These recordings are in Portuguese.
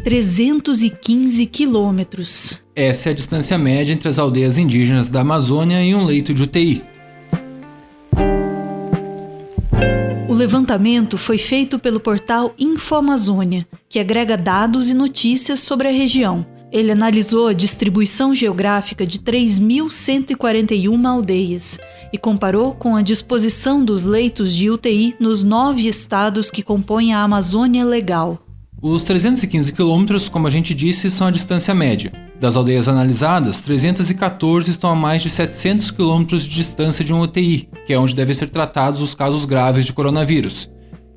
315 quilômetros. Essa é a distância média entre as aldeias indígenas da Amazônia e um leito de UTI. O levantamento foi feito pelo portal InfoAmazônia, que agrega dados e notícias sobre a região. Ele analisou a distribuição geográfica de 3.141 aldeias e comparou com a disposição dos leitos de UTI nos 9 estados que compõem a Amazônia Legal. Os 315 quilômetros, como a gente disse, são a distância média. Das aldeias analisadas, 314 estão a mais de 700 quilômetros de distância de um UTI, que é onde devem ser tratados os casos graves de coronavírus,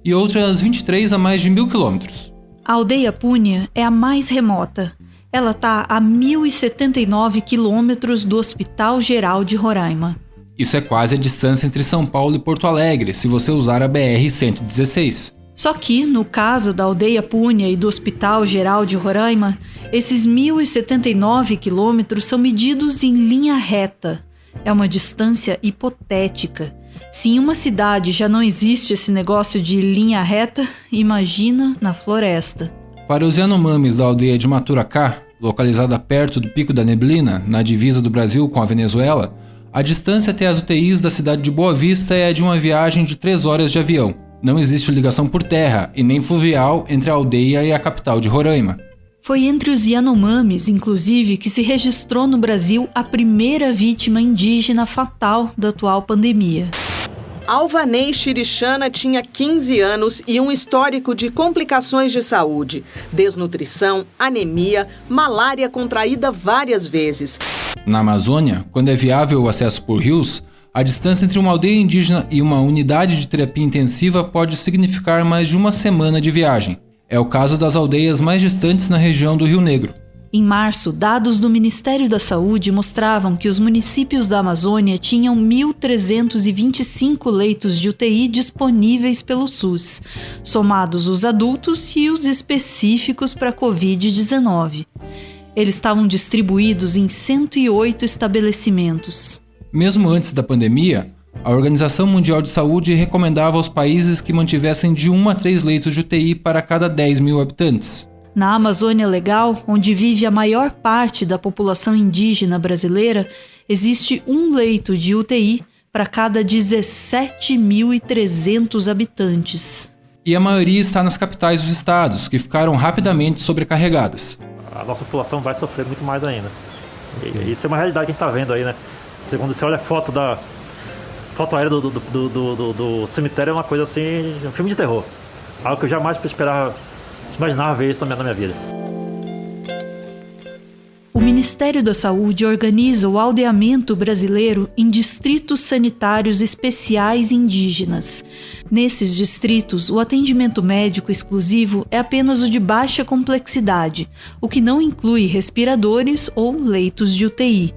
e outras 23 a mais de 1.000 quilômetros. A aldeia Púnia é a mais remota. Ela está a 1.079 quilômetros do Hospital Geral de Roraima. Isso é quase a distância entre São Paulo e Porto Alegre, se você usar a BR-116. Só que, no caso da aldeia Púnia e do Hospital Geral de Roraima, esses 1.079 quilômetros são medidos em linha reta. É uma distância hipotética. Se em uma cidade já não existe esse negócio de linha reta, imagina na floresta. Para os Yanomamis da aldeia de Maturacá, localizada perto do Pico da Neblina, na divisa do Brasil com a Venezuela, a distância até as UTIs da cidade de Boa Vista é de uma viagem de 3 horas de avião. Não existe ligação por terra e nem fluvial entre a aldeia e a capital de Roraima. Foi entre os Yanomamis, inclusive, que se registrou no Brasil a primeira vítima indígena fatal da atual pandemia. Alvanei Chirichana tinha 15 anos e um histórico de complicações de saúde, desnutrição, anemia, malária contraída várias vezes. Na Amazônia, quando é viável o acesso por rios, a distância entre uma aldeia indígena e uma unidade de terapia intensiva pode significar mais de uma semana de viagem. É o caso das aldeias mais distantes na região do Rio Negro. Em março, dados do Ministério da Saúde mostravam que os municípios da Amazônia tinham 1.325 leitos de UTI disponíveis pelo SUS, somados os adultos e os específicos para a Covid-19. Eles estavam distribuídos em 108 estabelecimentos. Mesmo antes da pandemia, a Organização Mundial de Saúde recomendava aos países que mantivessem de 1 a 3 leitos de UTI para cada 10 mil habitantes. Na Amazônia Legal, onde vive a maior parte da população indígena brasileira, existe um leito de UTI para cada 17.300 habitantes. E a maioria está nas capitais dos estados, que ficaram rapidamente sobrecarregadas. A nossa população vai sofrer muito mais ainda. E isso é uma realidade que a gente está vendo aí, né? Quando você olha a foto aérea do cemitério, é uma coisa assim, um filme de terror. Algo que eu jamais imaginava ver isso na minha vida. O Ministério da Saúde organiza o aldeamento brasileiro em distritos sanitários especiais indígenas. Nesses distritos, o atendimento médico exclusivo é apenas o de baixa complexidade, o que não inclui respiradores ou leitos de UTI.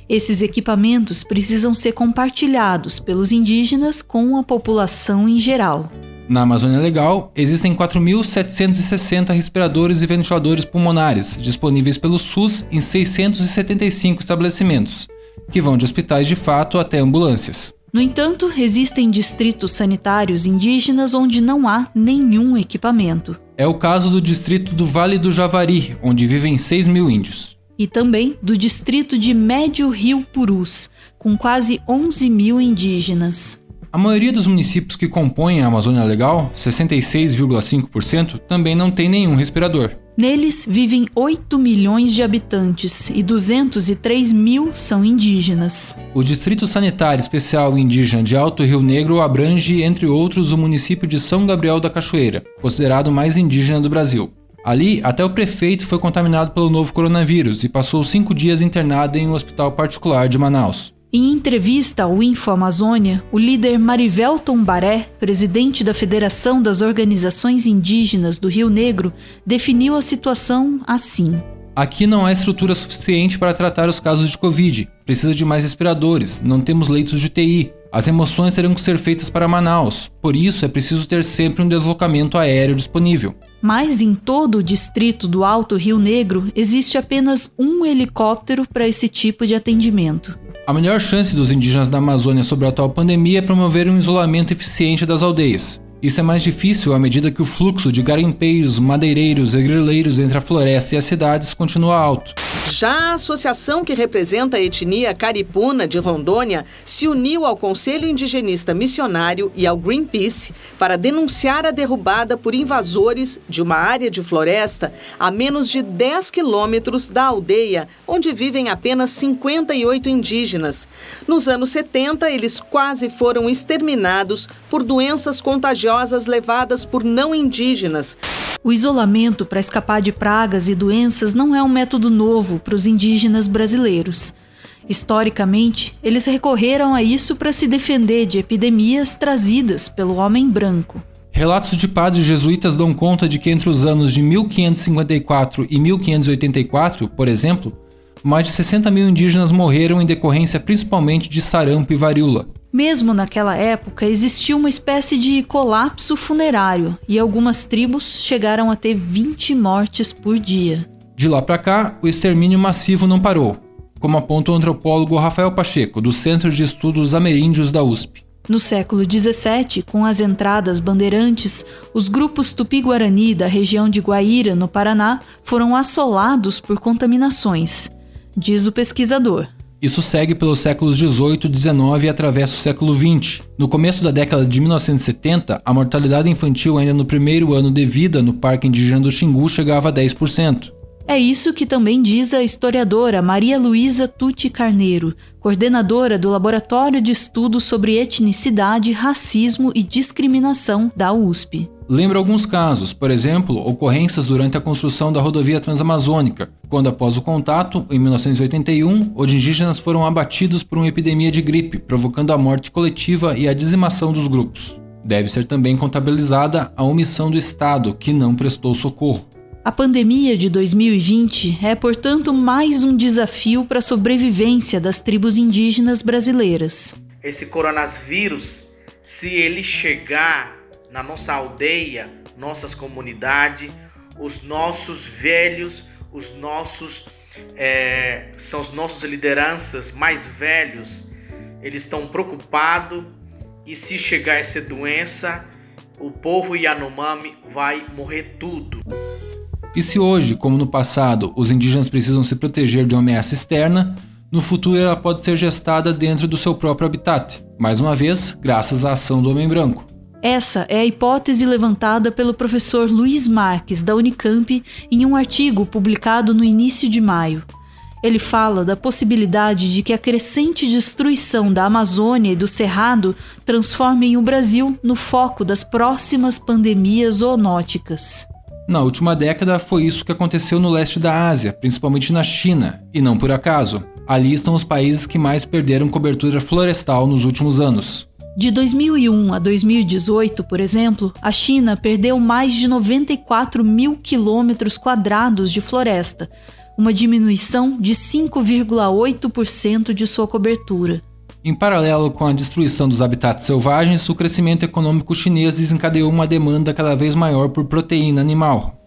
Esses equipamentos precisam ser compartilhados pelos indígenas com a população em geral. Na Amazônia Legal, existem 4.760 respiradores e ventiladores pulmonares disponíveis pelo SUS em 675 estabelecimentos, que vão de hospitais de fato até ambulâncias. No entanto, existem distritos sanitários indígenas onde não há nenhum equipamento. É o caso do distrito do Vale do Javari, onde vivem 6.000 índios. E também do distrito de Médio Rio Purus, com quase 11.000 indígenas. A maioria dos municípios que compõem a Amazônia Legal, 66,5%, também não tem nenhum respirador. Neles vivem 8 milhões de habitantes e 203 mil são indígenas. O Distrito Sanitário Especial Indígena de Alto Rio Negro abrange, entre outros, o município de São Gabriel da Cachoeira, considerado o mais indígena do Brasil. Ali, até o prefeito foi contaminado pelo novo coronavírus e passou 5 dias internado em um hospital particular de Manaus. Em entrevista ao InfoAmazônia, o líder Marivelton Baré, presidente da Federação das Organizações Indígenas do Rio Negro, definiu a situação assim. Aqui não há estrutura suficiente para tratar os casos de Covid. Precisa de mais respiradores, não temos leitos de UTI. As remoções terão que ser feitas para Manaus, por isso é preciso ter sempre um deslocamento aéreo disponível. Mas em todo o distrito do Alto Rio Negro existe apenas um helicóptero para esse tipo de atendimento. A melhor chance dos indígenas da Amazônia sobre a atual pandemia é promover um isolamento eficiente das aldeias. Isso é mais difícil à medida que o fluxo de garimpeiros, madeireiros e grileiros entre a floresta e as cidades continua alto. Já a associação que representa a etnia caripuna de Rondônia se uniu ao Conselho Indigenista Missionário e ao Greenpeace para denunciar a derrubada por invasores de uma área de floresta a menos de 10 quilômetros da aldeia, onde vivem apenas 58 indígenas. Nos anos 70, eles quase foram exterminados por doenças contagiosas levadas por não indígenas. O isolamento para escapar de pragas e doenças não é um método novo para os indígenas brasileiros. Historicamente, eles recorreram a isso para se defender de epidemias trazidas pelo homem branco. Relatos de padres jesuítas dão conta de que entre os anos de 1554 e 1584, por exemplo, mais de 60 mil indígenas morreram em decorrência principalmente de sarampo e varíola. Mesmo naquela época, existia uma espécie de colapso funerário e algumas tribos chegaram a ter 20 mortes por dia. De lá para cá, o extermínio massivo não parou, como aponta o antropólogo Rafael Pacheco, do Centro de Estudos Ameríndios da USP. No século XVII, com as entradas bandeirantes, os grupos Tupi-Guarani da região de Guaíra, no Paraná, foram assolados por contaminações, diz o pesquisador. Isso segue pelos séculos XVIII e XIX e atravessa o século XX. No começo da década de 1970, a mortalidade infantil ainda no primeiro ano de vida no Parque Indígena do Xingu chegava a 10%. É isso que também diz a historiadora Maria Luísa Tucci Carneiro, coordenadora do Laboratório de Estudos sobre Etnicidade, Racismo e Discriminação da USP. Lembra alguns casos, por exemplo, ocorrências durante a construção da rodovia transamazônica, quando após o contato, em 1981, os indígenas foram abatidos por uma epidemia de gripe, provocando a morte coletiva e a dizimação dos grupos. Deve ser também contabilizada a omissão do Estado, que não prestou socorro. A pandemia de 2020 é, portanto, mais um desafio para a sobrevivência das tribos indígenas brasileiras. Esse coronavírus, se ele chegar na nossa aldeia, nossas comunidades, os nossos velhos, são os nossos lideranças mais velhos, eles estão preocupados e se chegar essa doença, o povo Yanomami vai morrer tudo. E se hoje, como no passado, os indígenas precisam se proteger de uma ameaça externa, no futuro ela pode ser gestada dentro do seu próprio habitat, mais uma vez, graças à ação do homem branco. Essa é a hipótese levantada pelo professor Luiz Marques, da Unicamp, em um artigo publicado no início de maio. Ele fala da possibilidade de que a crescente destruição da Amazônia e do Cerrado transformem o Brasil no foco das próximas pandemias zoonóticas. Na última década, foi isso que aconteceu no leste da Ásia, principalmente na China, e não por acaso. Ali estão os países que mais perderam cobertura florestal nos últimos anos. De 2001 a 2018, por exemplo, a China perdeu mais de 94 mil quilômetros quadrados de floresta, uma diminuição de 5,8% de sua cobertura. Em paralelo com a destruição dos habitats selvagens, o crescimento econômico chinês desencadeou uma demanda cada vez maior por proteína animal.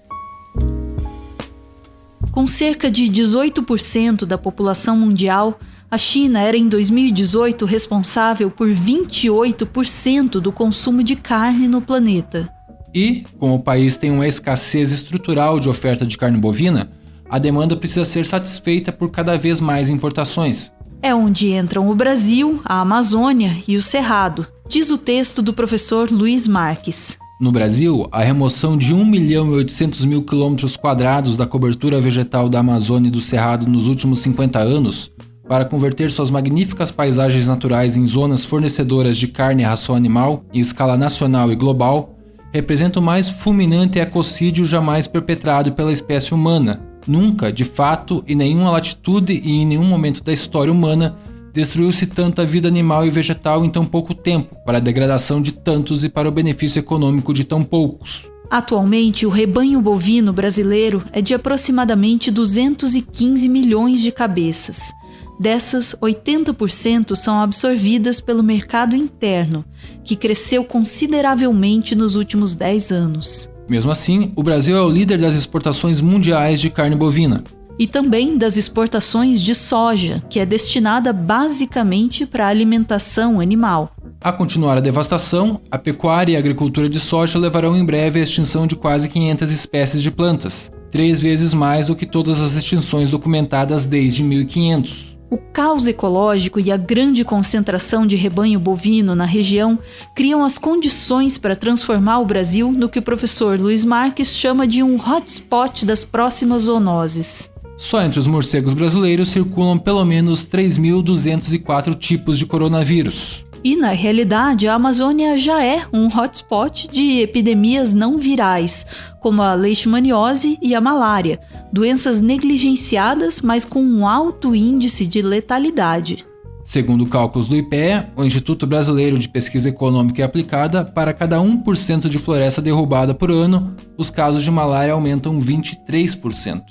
Com cerca de 18% da população mundial, a China era em 2018 responsável por 28% do consumo de carne no planeta. E, como o país tem uma escassez estrutural de oferta de carne bovina, a demanda precisa ser satisfeita por cada vez mais importações. É onde entram o Brasil, a Amazônia e o Cerrado, diz o texto do professor Luiz Marques. No Brasil, a remoção de 1.800.000 km² da cobertura vegetal da Amazônia e do Cerrado nos últimos 50 anos, para converter suas magníficas paisagens naturais em zonas fornecedoras de carne e ração animal em escala nacional e global, representa o mais fulminante ecocídio jamais perpetrado pela espécie humana. Nunca, de fato, em nenhuma latitude e em nenhum momento da história humana, destruiu-se tanto a vida animal e vegetal em tão pouco tempo, para a degradação de tantos e para o benefício econômico de tão poucos. Atualmente, o rebanho bovino brasileiro é de aproximadamente 215 milhões de cabeças. Dessas, 80% são absorvidas pelo mercado interno, que cresceu consideravelmente nos últimos 10 anos. Mesmo assim, o Brasil é o líder das exportações mundiais de carne bovina. E também das exportações de soja, que é destinada basicamente para a alimentação animal. A continuar a devastação, a pecuária e a agricultura de soja levarão em breve à extinção de quase 500 espécies de plantas, 3 vezes mais do que todas as extinções documentadas desde 1500. O caos ecológico e a grande concentração de rebanho bovino na região criam as condições para transformar o Brasil no que o professor Luiz Marques chama de um hotspot das próximas zoonoses. Só entre os morcegos brasileiros circulam pelo menos 3.204 tipos de coronavírus. E, na realidade, a Amazônia já é um hotspot de epidemias não virais, como a leishmaniose e a malária, doenças negligenciadas, mas com um alto índice de letalidade. Segundo cálculos do IPEA, o Instituto Brasileiro de Pesquisa Econômica e Aplicada, para cada 1% de floresta derrubada por ano, os casos de malária aumentam 23%.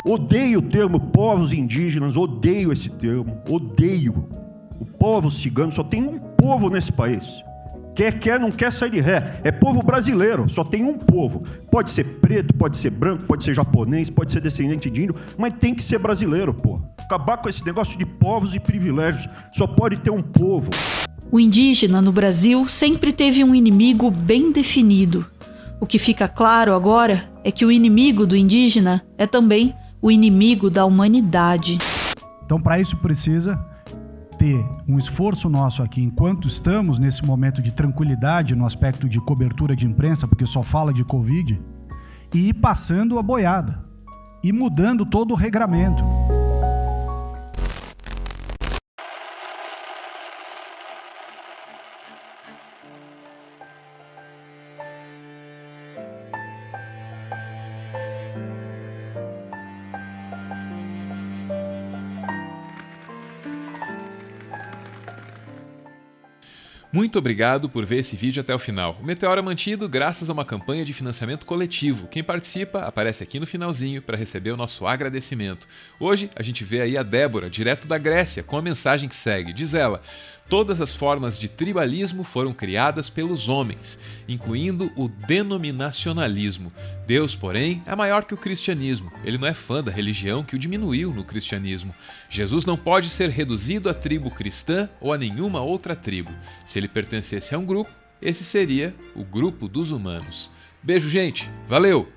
Odeio o termo povos indígenas, odeio esse termo, odeio. O povo cigano, só tem um povo nesse país. Quer, não quer sair de ré. É povo brasileiro, só tem um povo. Pode ser preto, pode ser branco, pode ser japonês, pode ser descendente de índio, mas tem que ser brasileiro, pô. Acabar com esse negócio de povos e privilégios. Só pode ter um povo. O indígena no Brasil sempre teve um inimigo bem definido. O que fica claro agora é que o inimigo do indígena é também o inimigo da humanidade. Então, para isso precisa ter um esforço nosso aqui, enquanto estamos nesse momento de tranquilidade no aspecto de cobertura de imprensa, porque só fala de Covid, e ir passando a boiada, e mudando todo o regramento. Muito obrigado por ver esse vídeo até o final. O Meteoro é mantido graças a uma campanha de financiamento coletivo. Quem participa aparece aqui no finalzinho para receber o nosso agradecimento. Hoje a gente vê aí a Débora, direto da Grécia, com a mensagem que segue. Diz ela: todas as formas de tribalismo foram criadas pelos homens, incluindo o denominacionalismo. Deus, porém, é maior que o cristianismo. Ele não é fã da religião que o diminuiu no cristianismo. Jesus não pode ser reduzido à tribo cristã ou a nenhuma outra tribo. Se ele pertencesse a um grupo, esse seria o grupo dos humanos. Beijo, gente. Valeu!